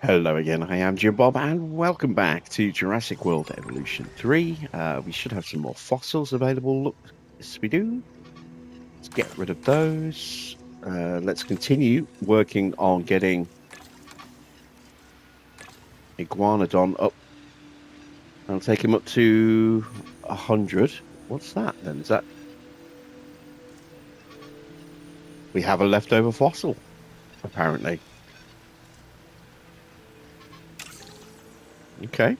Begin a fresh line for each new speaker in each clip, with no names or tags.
Hello again, I am Jim Bob, and welcome back to Jurassic World Evolution 3. We should have some more fossils available. Look, yes, we do. Let's get rid of those. Let's continue working on getting Iguanodon up. I'll take him up to 100. What's that then? Is that we have a leftover fossil, apparently. Okay.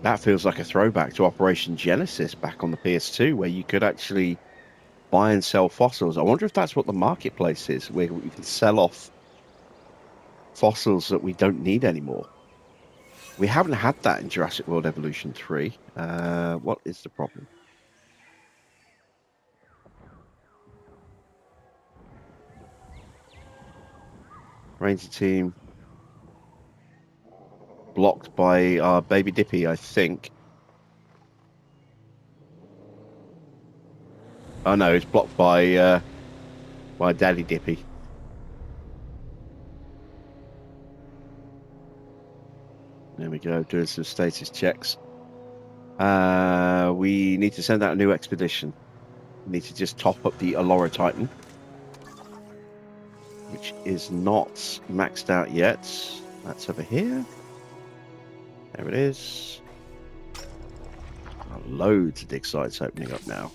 That feels like a throwback to Operation Genesis back on the PS2, where you could actually buy and sell fossils. I wonder if that's what the marketplace is, where we can sell off fossils that we don't need anymore. We haven't had that in Jurassic World Evolution 3. What is the problem? Ranger team blocked by our baby Dippy, I think. Oh no, it's blocked by Daddy Dippy. There we go, doing some status checks. We need to send out a new expedition. We need to just top up the Allura Titan, which is not maxed out yet. That's over here. There it is. Loads of dig sites opening up now.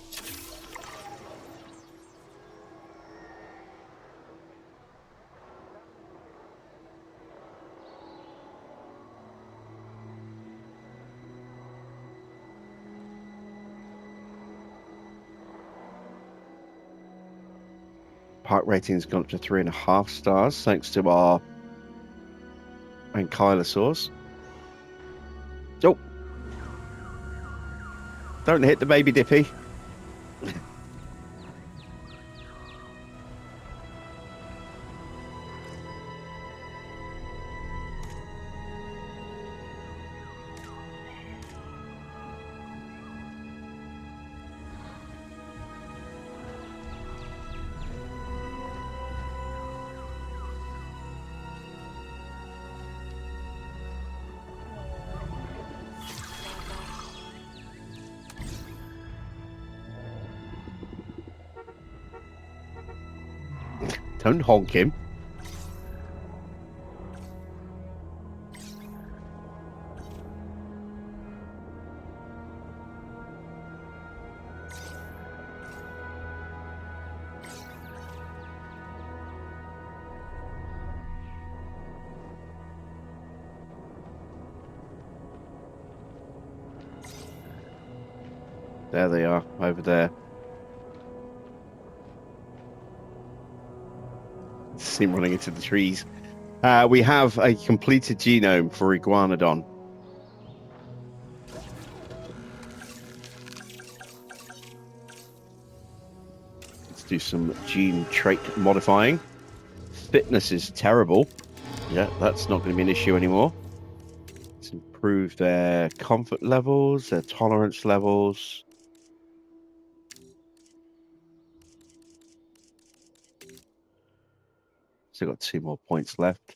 Park rating's gone up to 3.5 stars thanks to our ankylosaurs. Oh, don't hit the baby Dippy. Don't honk him. There they are, over there. See him running into the trees. We have a completed genome for Iguanodon. Let's do some gene trait modifying. Fitness is terrible. Yeah, that's not going to be an issue anymore. Let's improve their comfort levels, their tolerance levels. Still got 2 more points left.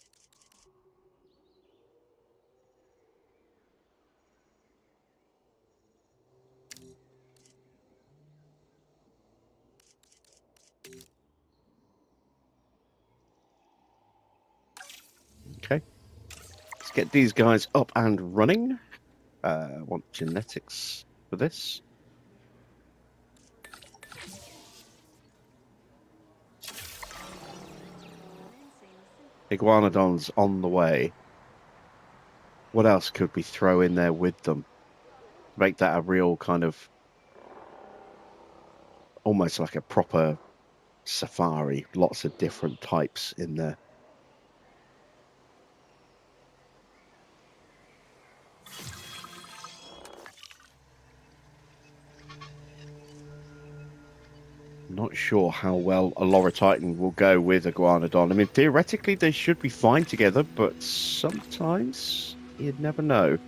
Okay. Let's get these guys up and running. I want genetics for this. Iguanodon's on the way. What else could we throw in there with them? Make that a real kind of almost like a proper safari. Lots of different types in there. Not sure how well a Allura Titan will go with Iguanodon. I mean, theoretically, they should be fine together, but sometimes you'd never know.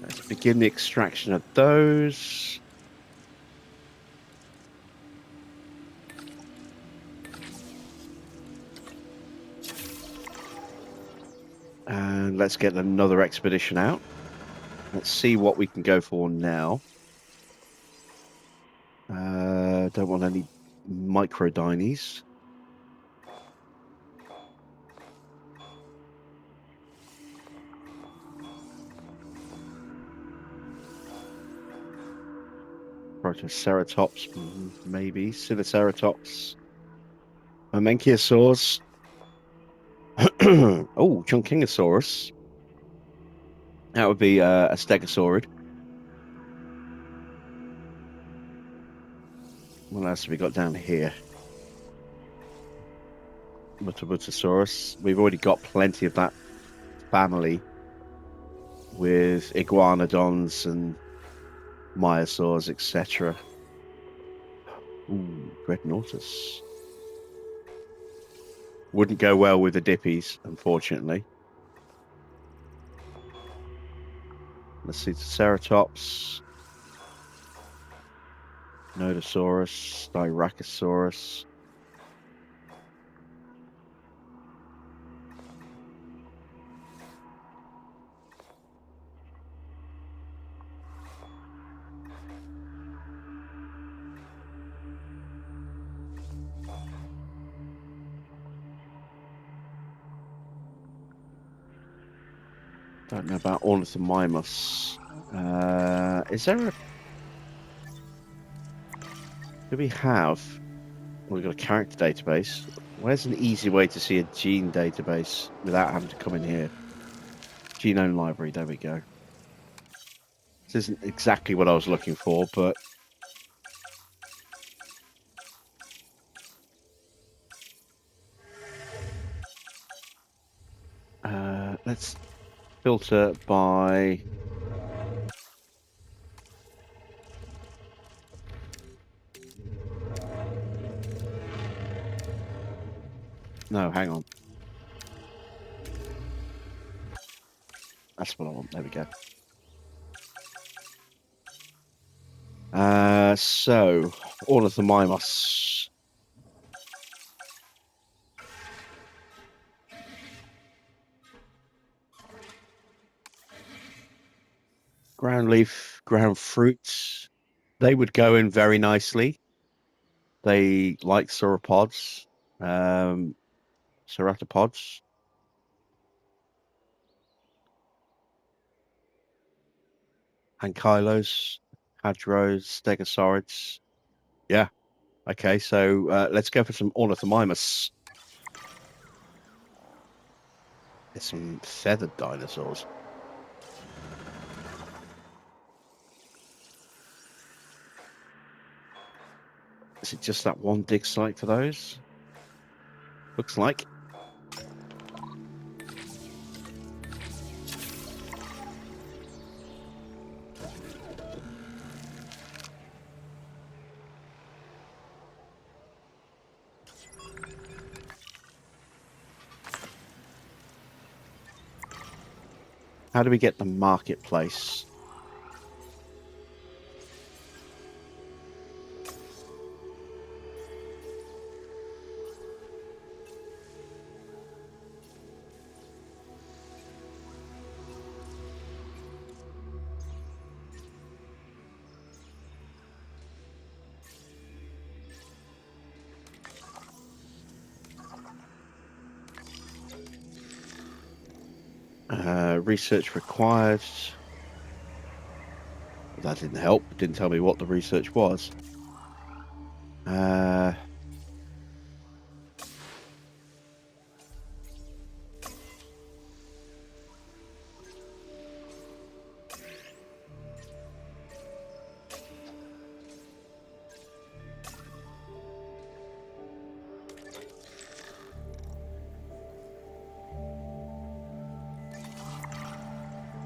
Let's begin the extraction of those. And let's get another expedition out. Let's see what we can go for now. Don't want any micro dynies. Protoceratops, maybe. Sinoceratops. Mamenchiosaurs. Oh, Chunkingosaurus. That would be a stegosaurid. What else have we got down here? Mutabutosaurus. We've already got plenty of that family with iguanodons and myosaurs, etc. Ooh, Dreadnoughtus. Wouldn't go well with the dippies, unfortunately. Let's see, Ceratops, Nodosaurus, Styracosaurus. Don't know about Ornithomimus. Is there a... Do we have... We've got a character database. Where's an easy way to see a gene database without having to come in here? Genome library, there we go. This isn't exactly what I was looking for, but... let's filter by... No, hang on. That's what I want. There we go. So, Ornithomimus. Ground leaf, ground fruits. They would go in very nicely. They like sauropods, ceratopods. Ankylos, hadros, stegosaurids. Yeah. Okay, so let's go for some Ornithomimus. There's some feathered dinosaurs. Is it just that one dig site for those? Looks like. How do we get the marketplace? Research required. That didn't help. It didn't tell me what the research was.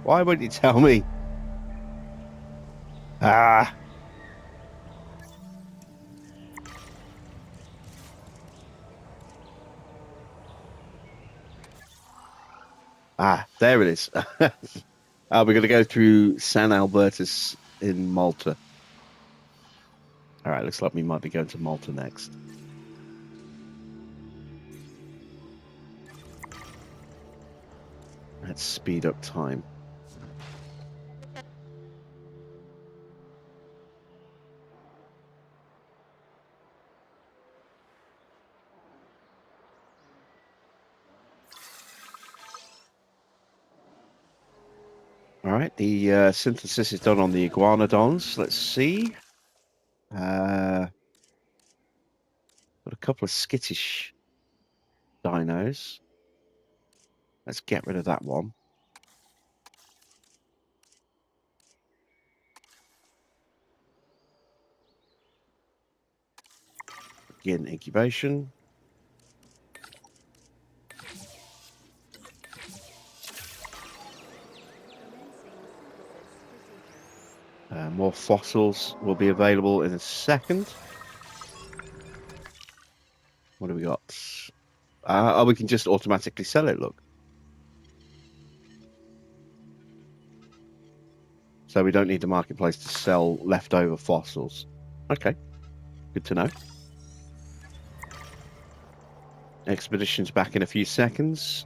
Why won't you tell me? Ah. Ah, there it is. We're going to go through San Albertus in Malta. All right, looks like we might be going to Malta next. Let's speed up time. All right, the synthesis is done on the iguanodons. Let's see. Got a couple of skittish dinos. Let's get rid of that one. Begin incubation. More fossils will be available in a second. What do we got? Oh, we can just automatically sell it, look. So we don't need the marketplace to sell leftover fossils. Okay, good to know. Expedition's back in a few seconds.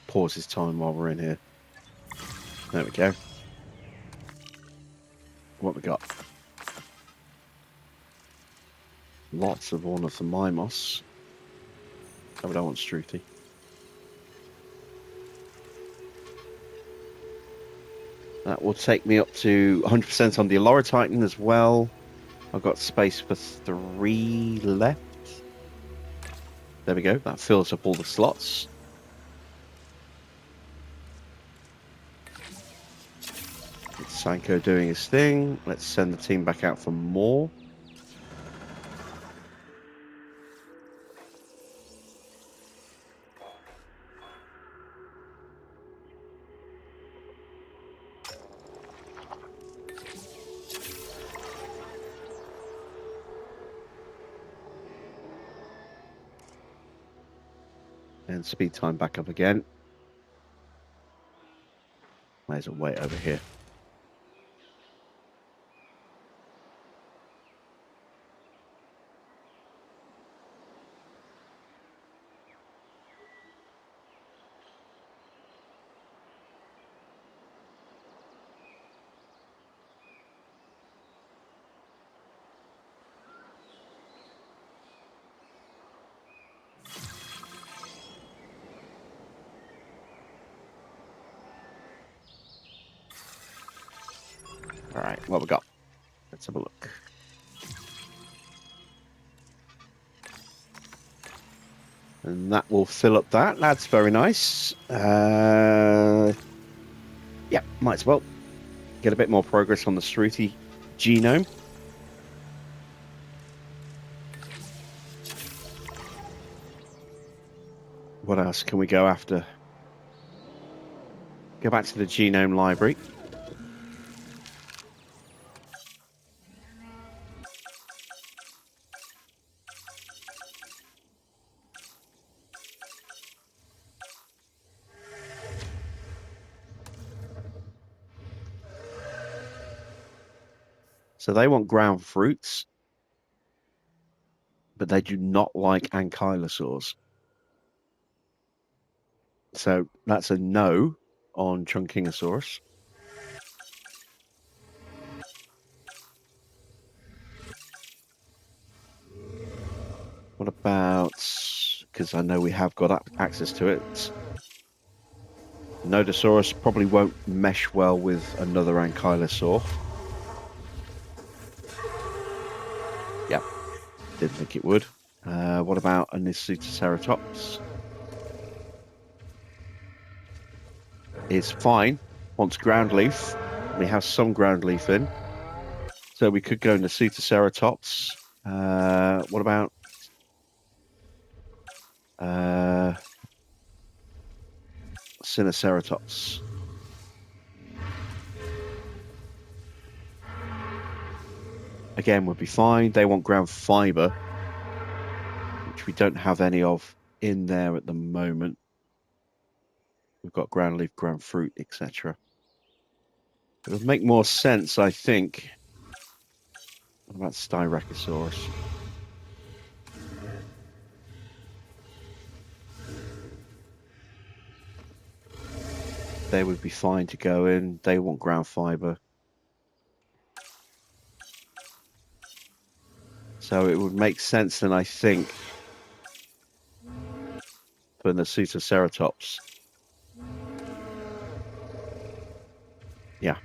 Pause his time while we're in here. There we go. What we got? Lots of ornithomimos. Oh, we don't want Struthi. That will take me up to 100% on the Allura Titan as well. I've got space for 3 left. There we go. That fills up all the slots. It's Sanko doing his thing. Let's send the team back out for more. And speed time back up again. There's a wait over here. All right, what we got? Let's have a look. And that will fill up that. That's very nice. Yeah, might as well get a bit more progress on the Struthi genome. What else can we go after? Go back to the genome library. So they want ground fruits, but they do not like ankylosaurs. So that's a no on Chunkingosaurus. What about, because I know we have got access to it, Nodosaurus probably won't mesh well with another ankylosaur. Yep, didn't think it would. What about a Nisutoceratops? It's fine. Wants ground leaf. We have some ground leaf in. So we could go Nisutoceratops. What about Sinoceratops? Again, would be fine. They want ground fiber, which we don't have any of in there at the moment. We've got ground leaf, ground fruit, etc. It would make more sense, I think. What about Styracosaurus? they would be fine to go in. They want ground fiber. So it would make sense then, I think, for the Ceratops. Yeah.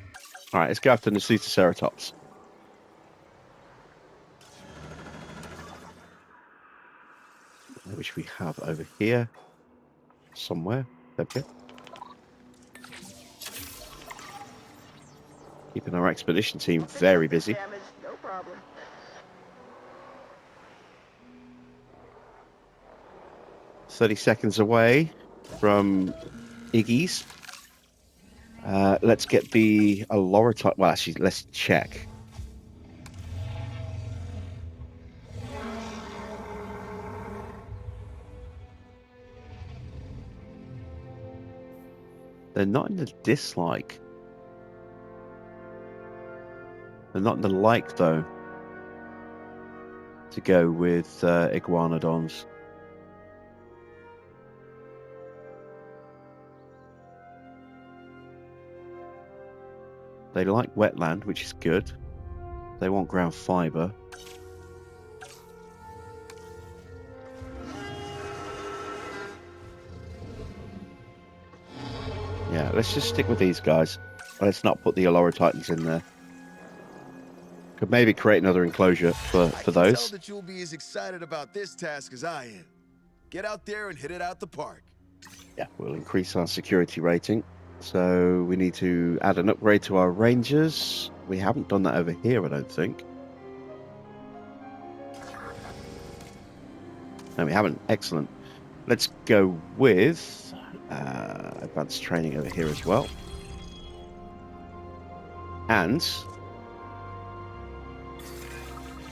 All right, let's go after the Ceratops. Which we have over here somewhere. Okay. Keeping our expedition team very busy.
No problem.
30 seconds away from Iggy's. Let's get the Alorotype. Well, actually, let's check. They're not in the dislike. They're not in the like, though, to go with Iguanodons. They like wetland, which is good. They want ground fiber. Yeah, let's just stick with these guys. Let's not put the Alorotitans in there. Could maybe create another enclosure for those.
I can tell that you'll be as excited about this task as I am. Get out there and hit it out the park.
Yeah, we'll increase our security rating. So we need to add an upgrade to our Rangers. We haven't done that over here, I don't think. No, we haven't. Excellent. Let's go with advanced training over here as well. And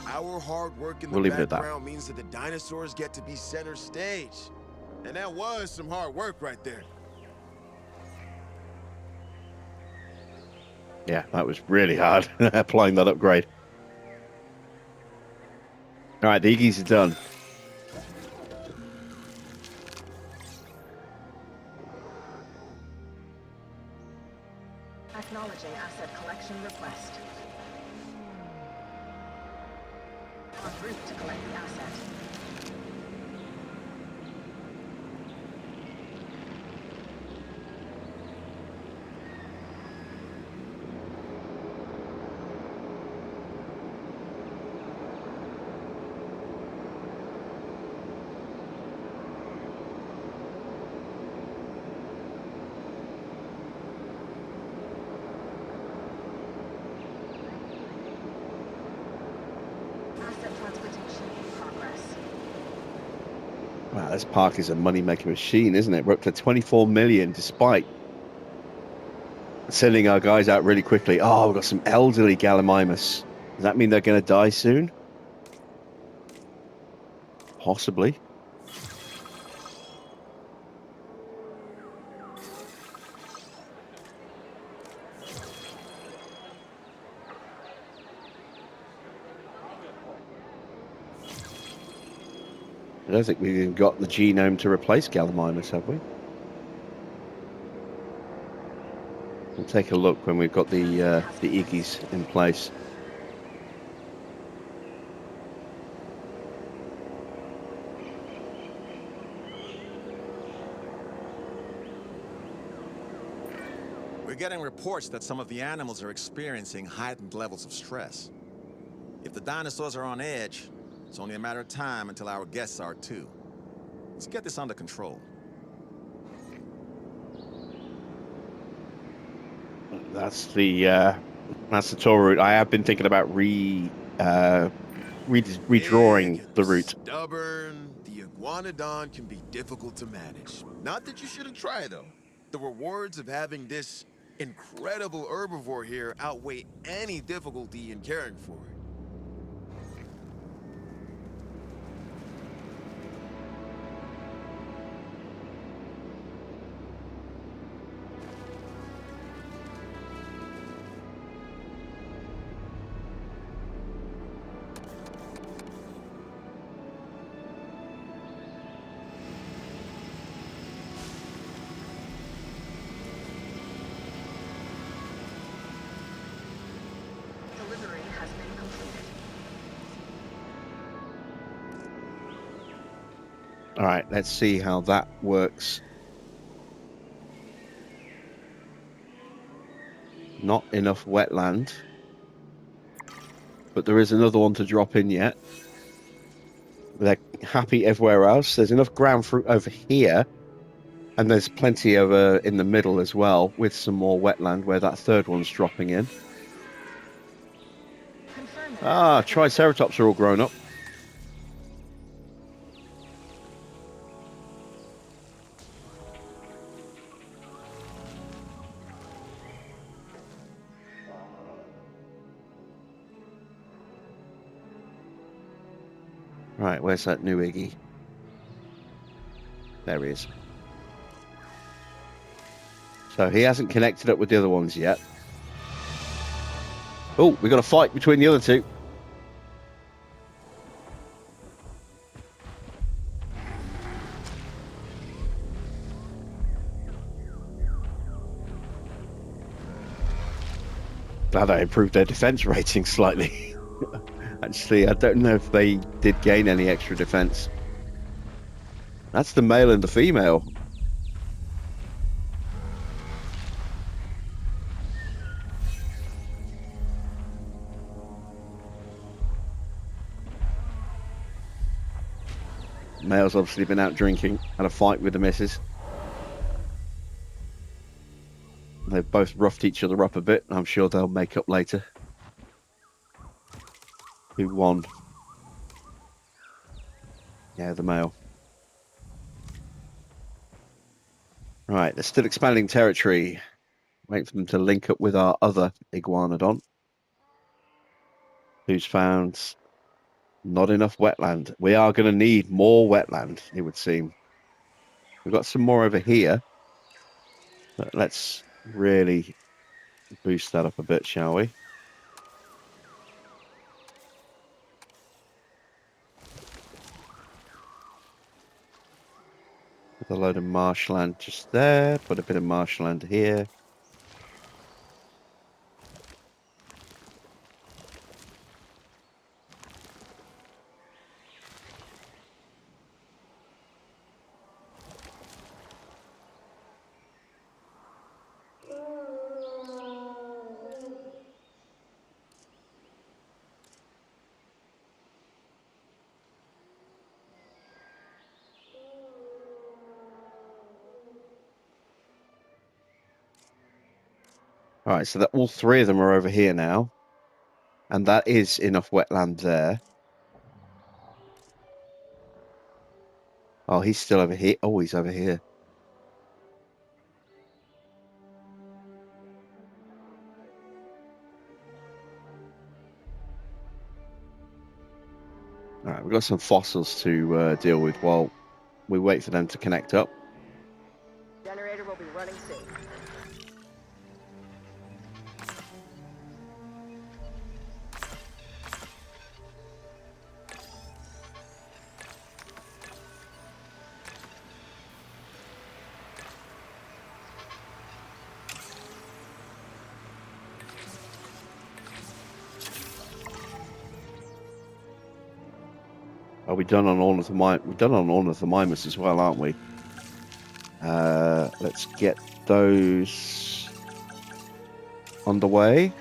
our hard work in
we'll
the
leave it at that.
background means that the dinosaurs get to be center stage. And that was some hard work right there.
Yeah, that was really hard, applying that upgrade. All right, the Iggy's are done.
Acknowledging asset collection request. En route to collect the asset.
Wow, this park is a money-making machine, isn't it? We're up to 24 million, despite sending our guys out really quickly. Oh, we've got some elderly Gallimimus. Does that mean they're going to die soon? Possibly. I don't think we've even got the genome to replace Gallimimus, have we? We'll take a look when we've got the Iggy's in place.
We're getting reports that some of the animals are experiencing heightened levels of stress. If the dinosaurs are on edge, it's only a matter of time until our guests are too. Let's get this under control.
That's the tour route. I have been thinking about redrawing the route.
Stubborn, the iguanodon can be difficult to manage. Not that you shouldn't try, though. The rewards of having this incredible herbivore here outweigh any difficulty in caring for it.
All right, let's see how that works. Not enough wetland. But there is another one to drop in yet. They're happy everywhere else. There's enough ground fruit over here. And there's plenty over in the middle as well, with some more wetland where that third one's dropping in.
Confirmed.
Ah, Triceratops are all grown up. Right, where's that new Iggy? There he is. So he hasn't connected up with the other ones yet. Oh, we got a fight between the other two. Glad I improved their defense rating slightly. Actually, I don't know if they did gain any extra defense. That's the male and the female. Male's obviously been out drinking, had a fight with the missus. They've both roughed each other up a bit. I'm sure they'll make up later. Who won? Yeah, the male. Right, they're still expanding territory. Wait for them to link up with our other iguanodon, who's found not enough wetland. We are going to need more wetland, it would seem. We've got some more over here. But let's really boost that up a bit, shall we? With a load of marshland just there. Put a bit of marshland here. All right, so that all three of them are over here now. And that is enough wetland there. Oh, he's still over here. Oh, he's over here. All right, we've got some fossils to deal with while we wait for them to connect up.
Generator will be running soon.
Are we done on all of the We're done on all of the Mimas as well, aren't we? Let's get those underway.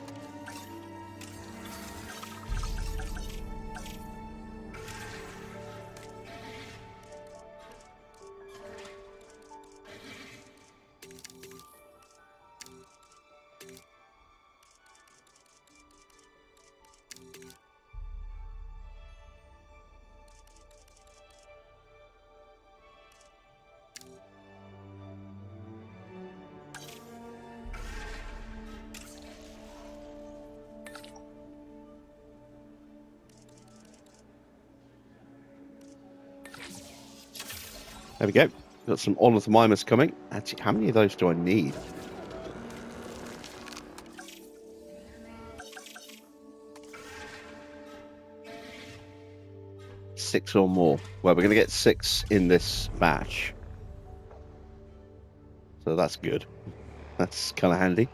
There we go. Got some ornithomimus coming. Actually, how many of those do I need? Six or more. Well, we're going to get 6 in this batch. So that's good. That's kind of handy.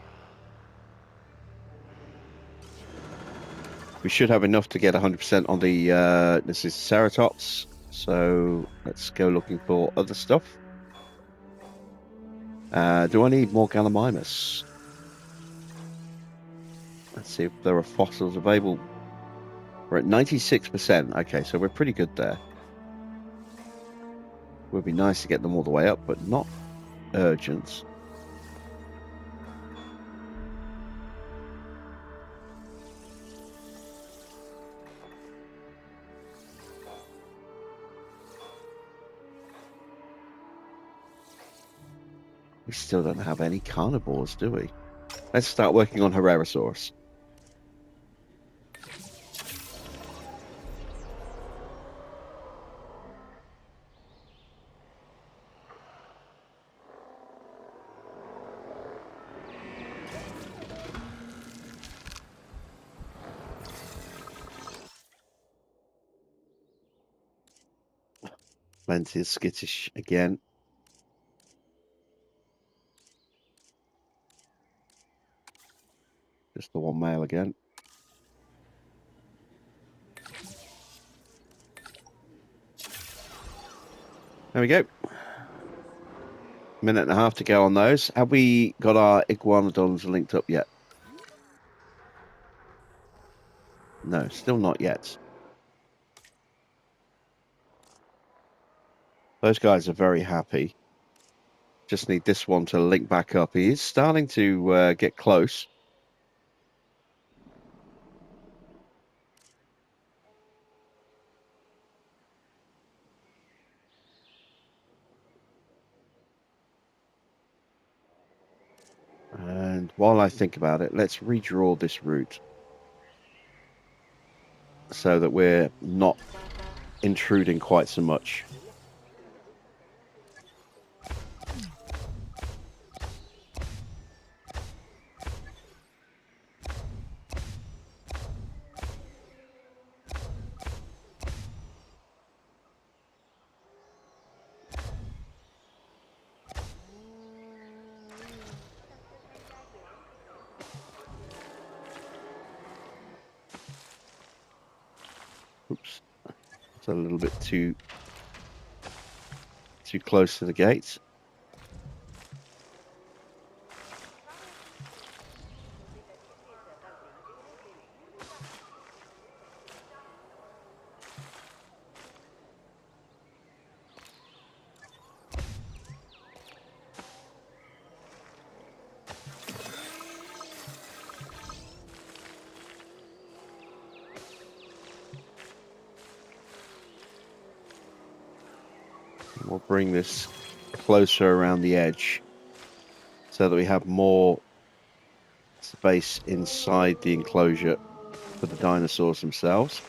We should have enough to get 100% on the this is Ceratops. So let's go looking for other stuff. Do I need more Gallimimus? Let's see if there are fossils available. We're at 96%. Okay, so we're pretty good there. Would be nice to get them all the way up, but not urgent. We still don't have any carnivores, do we? Let's start working on Herrerasaurus. Plenty of skittish again. Just the one male again. There we go. Minute and a half to go on those. Have we got our iguanodons linked up yet? No, still not yet. Those guys are very happy. Just need this one to link back up. He is starting to get close. And while I think about it, let's redraw this route so that we're not intruding quite so much. Oops, it's a little bit too close to the gates. We'll bring this closer around the edge so that we have more space inside the enclosure for the dinosaurs themselves.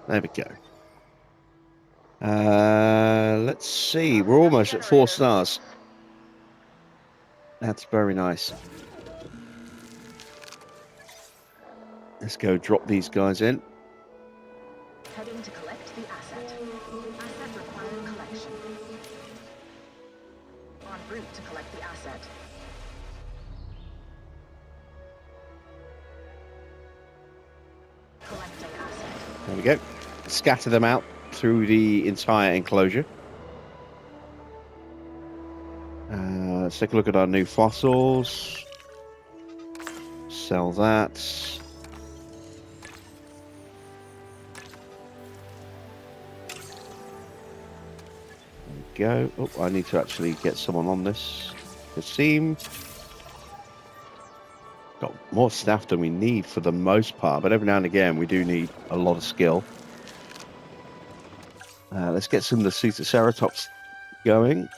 There we go. Let's see. We're almost at 4 stars. That's very nice. Let's go drop these guys in.
Heading to collect the asset. Asset required collection. En route to collect the asset. Collecting asset.
There we go. Scatter them out through the entire enclosure. Let's take a look at our new fossils. Sell that. go. Oh, I need to actually get someone on this. The seam. Got more staff than we need for the most part, but every now and again we do need a lot of skill. Let's get some of the Ceratops going.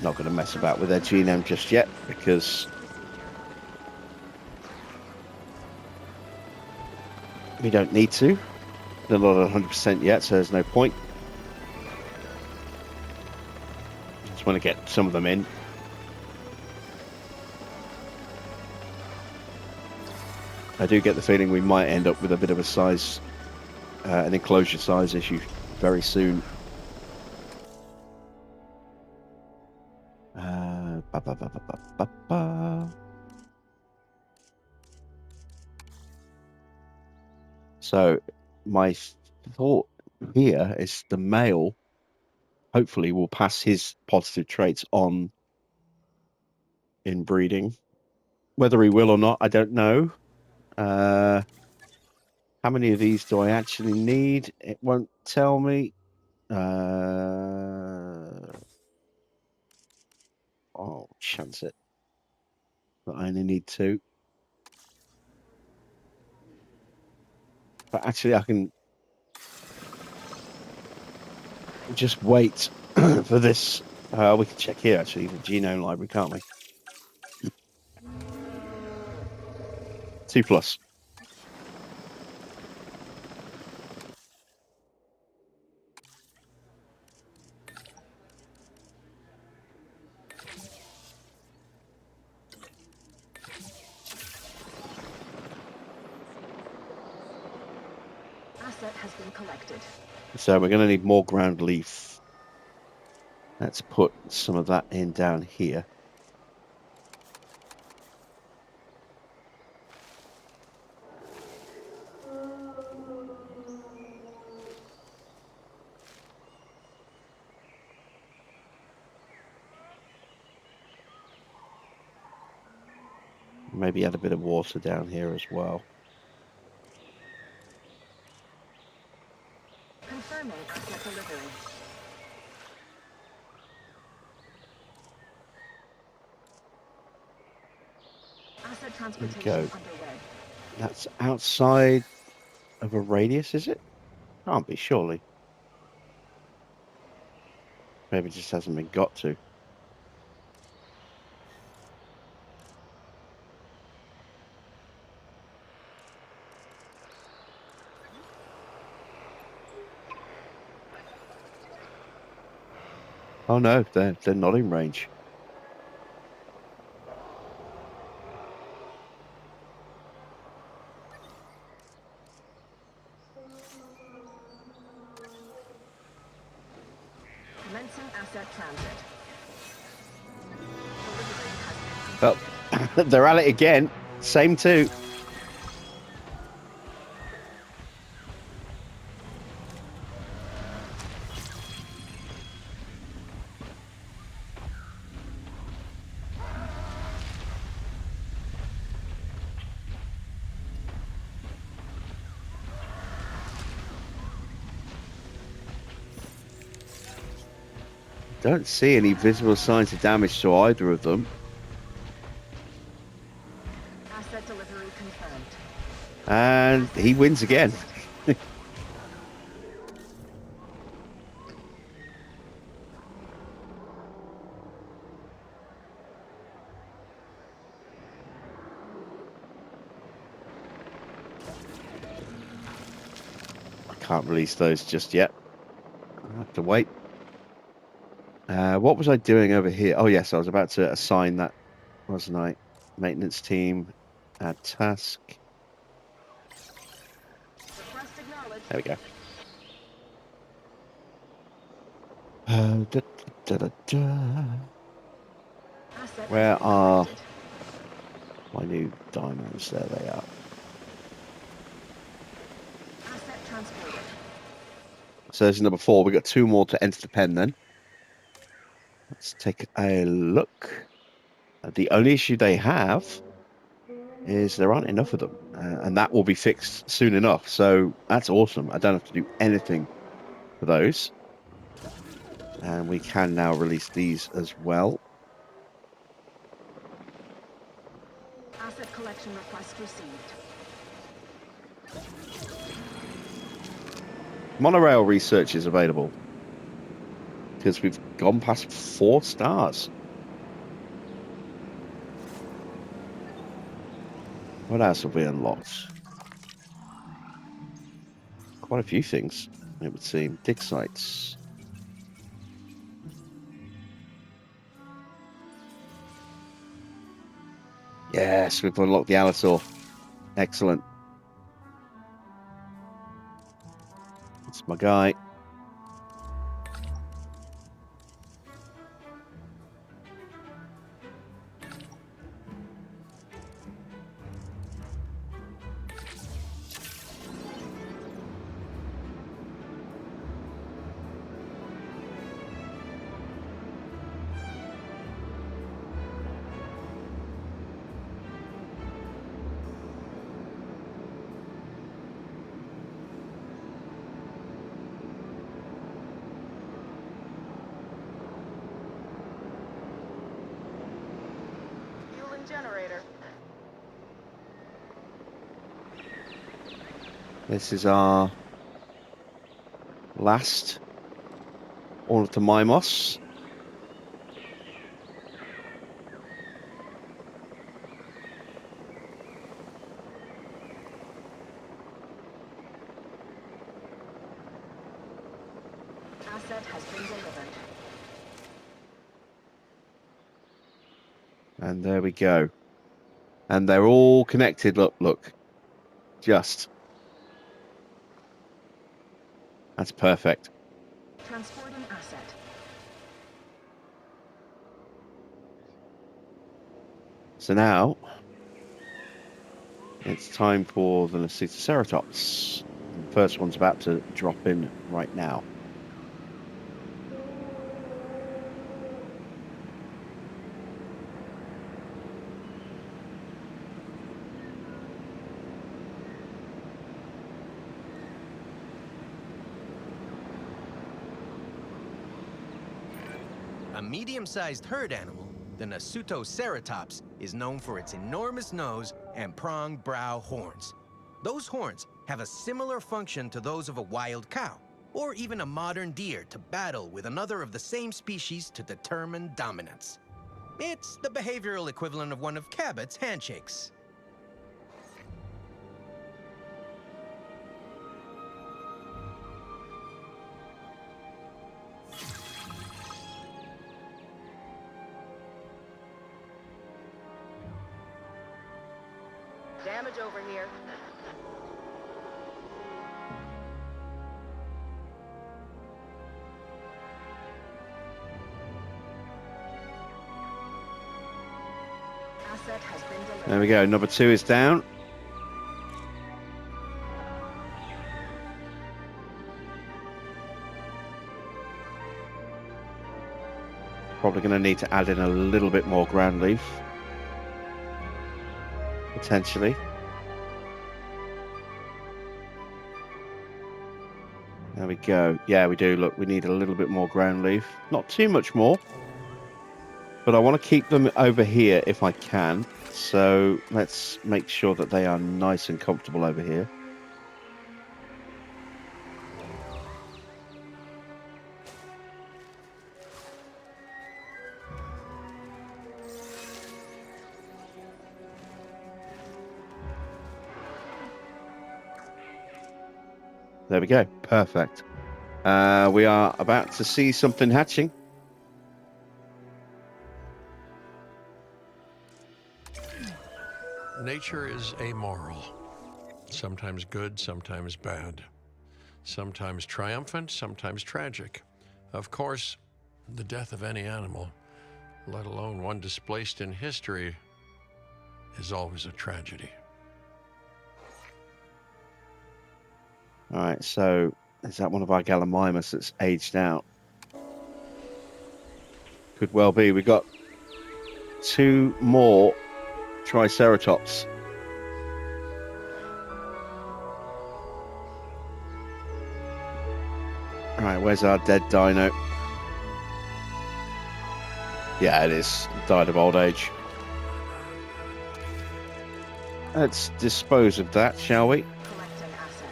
Not going to mess about with their genome just yet because we don't need to. They're not 100% yet, so there's no point. Just want to get some of them in. I do get the feeling we might end up with a bit of a size, an enclosure size issue very soon. Ba, ba, ba, ba, ba, ba, ba. So my thought here is the male hopefully will pass his positive traits on in breeding. Whether he will or not, I don't know. How many of these do I actually need? It won't tell me. Oh, chance it. But I only need 2. But actually, I can just wait for this. We can check here, actually, the genome library, can't we? 2+.
Asset has been collected.
So we're going to need more ground leaf. Let's put some of that in down here. Maybe add a bit of water down here as well.
Confirming asset delivery. Asset transportation
Go.
underway.
That's outside of a radius, is it? Can't be, surely. Maybe it just hasn't been got to. Oh no, they're not in range.
Commencing asset transit. Delivery has been
Well,
completed.
they're at it again. Same 2. Don't see any visible signs of damage to either of them.
Asset delivery confirmed.
And he wins again. I can't release those just yet. I have to wait. What was I doing over here? Oh, yes, I was about to assign that, wasn't I? Maintenance team, add task.
Request acknowledged.
There we go. Da, da, da, da.
Asset
Where
has been
are
collected.
my new diamonds? There they are.
Asset transported.
So there's number 4. We've got 2 more to enter the pen then. Let's take a look. The only issue they have is there aren't enough of them, and that will be fixed soon enough. So that's awesome. I don't have to do anything for those, and we can now release these as well.
Asset collection request received.
Monorail research is available because we've gone past 4 stars. What else have we unlocked? Quite a few things, it would seem. Dig sites. Yes, we've unlocked the Allosaur. Excellent. That's my guy.
Fueling generator.
This is our last Ornithomimos.
Asset has been delivered.
And there we go. And they're all connected. Look, look. Just. That's perfect.
Transporting asset.
So now it's time for the Ceratops. The first one's about to drop in right now.
A medium-sized herd animal, the Ceratops is known for its enormous nose and pronged brow horns. Those horns have a similar function to those of a wild cow, or even a modern deer to battle with another of the same species to determine dominance. It's the behavioral equivalent of one of Cabot's handshakes.
Damage over here. Asset has been delivered.
There we go. Number 2 is down. Probably going to need to add in a little bit more ground leaf. Potentially. There we go. Yeah, we do. Look, we need a little bit more ground leaf. Not too much more. But I want to keep them over here if I can. So let's make sure that they are nice and comfortable over here. There we go. Perfect. We are about to see something hatching.
Nature is amoral. Sometimes good, sometimes bad. Sometimes triumphant, sometimes tragic. Of course, the death of any animal, let alone one displaced in history, is always a tragedy.
All right, so is that one of our Gallimimus that's aged out? Could well be. We've got 2 more Triceratops Right, where's our dead dino? Yeah, it is. Died of old age. Let's dispose of that, shall we?
Collecting asset.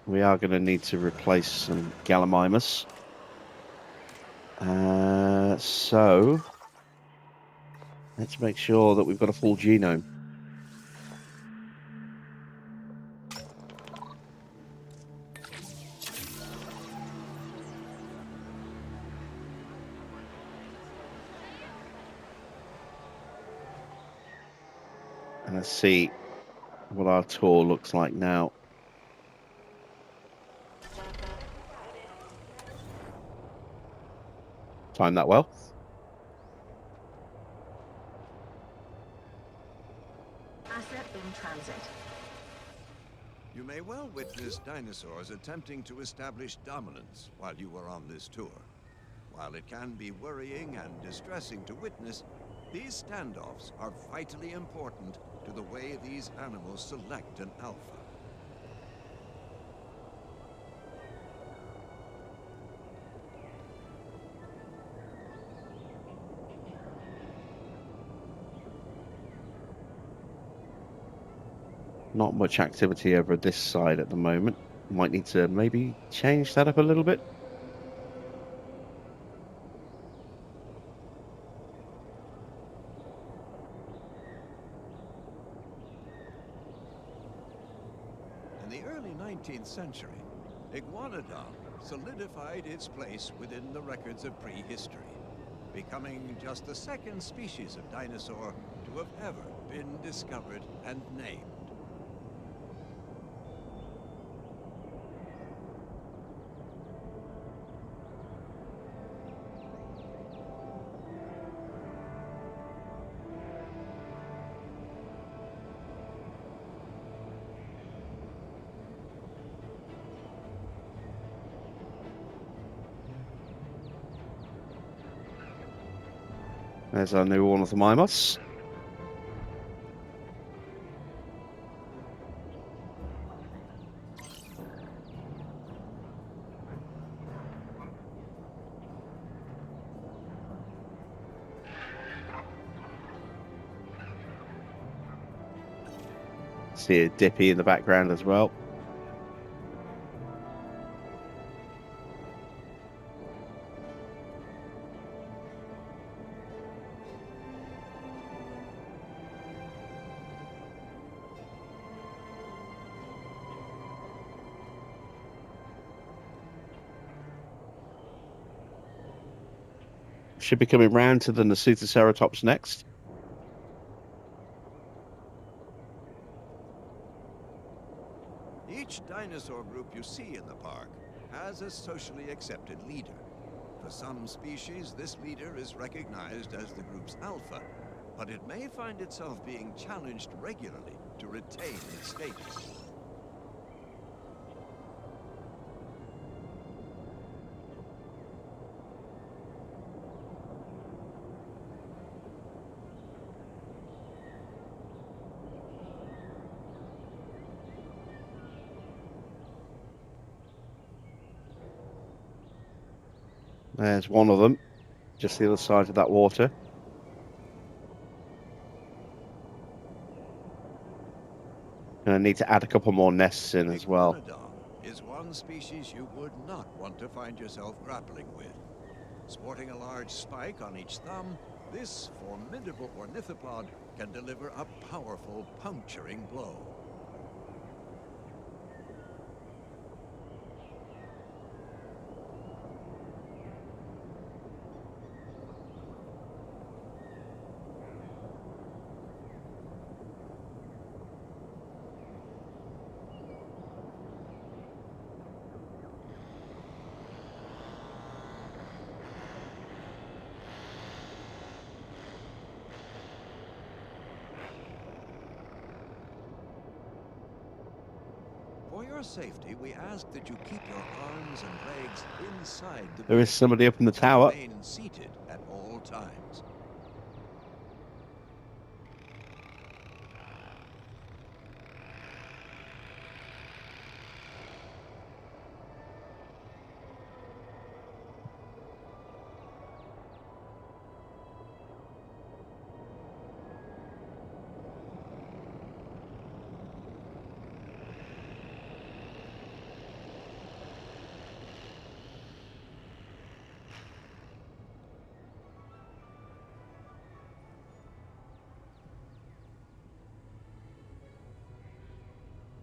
We are going to need to replace some Gallimimus. So let's make sure that we've got a full genome. And let's see what our tour looks like now. Time that well.
Asset in transit.
You may well witness dinosaurs attempting to establish dominance while you are on this tour. While it can be worrying and distressing to witness, these standoffs are vitally important to the way these animals select an alpha.
Not much activity over this side at the moment. Might need to maybe change that up a little bit.
In the early 19th century, Iguanodon solidified its place within the records of prehistory, becoming just the second species of dinosaur to have ever been discovered and named.
There's our new Ornithomimus. See a Dippy in the background as well. Should be coming round to the Nasutoceratops next.
Each dinosaur group you see in the park has a socially accepted leader. For some species, this leader is recognized as the group's alpha, but it may find itself being challenged regularly to retain its status.
There's one of them, just the other side of that water. And I need to add a couple more nests in as well.
Iguanodon is one species you would not want to find yourself grappling with. Sporting a large spike on each thumb, this formidable ornithopod can deliver a powerful puncturing blow. For your safety, we ask that you keep your arms and legs inside the
There is
vehicle
somebody up in the
and
tower.
remain seated at all times.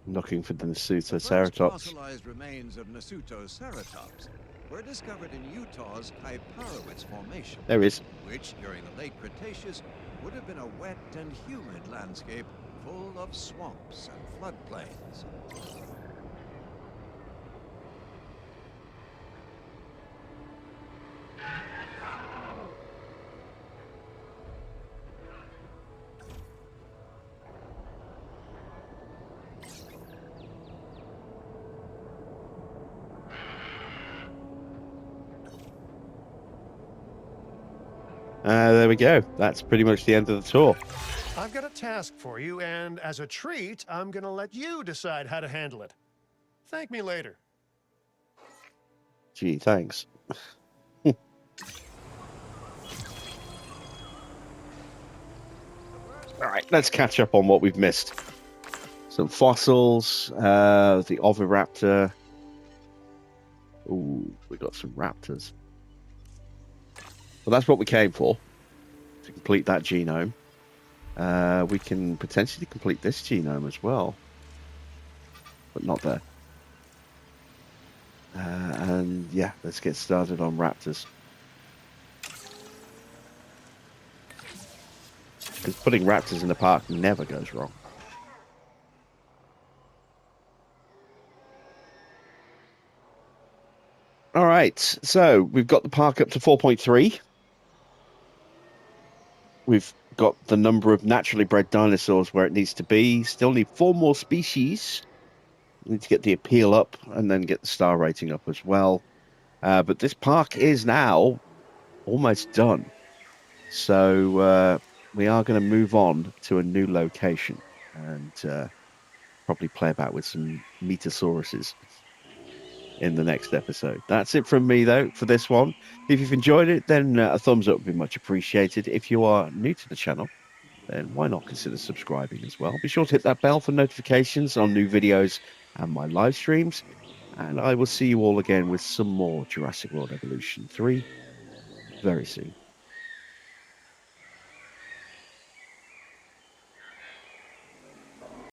Looking for the
The first
Ceratops.
fossilized remains of Ceratops were discovered in Utah's Kaiparowitz Formation,
There he is.
which during the late Cretaceous would have been a wet and humid landscape full of swamps and floodplains.
There we go. That's pretty much the end of the tour.
I've got a task for you, and as a treat, I'm going to let you decide how to handle it. Thank me later.
Gee, thanks. All right, let's catch up on what we've missed. Some fossils, the oviraptor. Ooh, we got some raptors. Well, that's what we came for, to complete that genome. We can potentially complete this genome as well, but not there. And yeah, let's get started on raptors. Because putting raptors in the park never goes wrong. All right, so we've got the park up to 4.3. We've got the number of naturally bred dinosaurs where it needs to be. Still need 4 more species. We need to get the appeal up and then get the star rating up as well. But this park is now almost done. So we are going to move on to a new location and probably play about with some Metosauruses in the next episode. That's it from me, though, for this one. If you've enjoyed it, then a thumbs up would be much appreciated. If you are new to the channel, then why not consider subscribing as well? Be sure to hit that bell for notifications on new videos and my live streams. And I will see you all again with some more Jurassic World Evolution 3 very soon.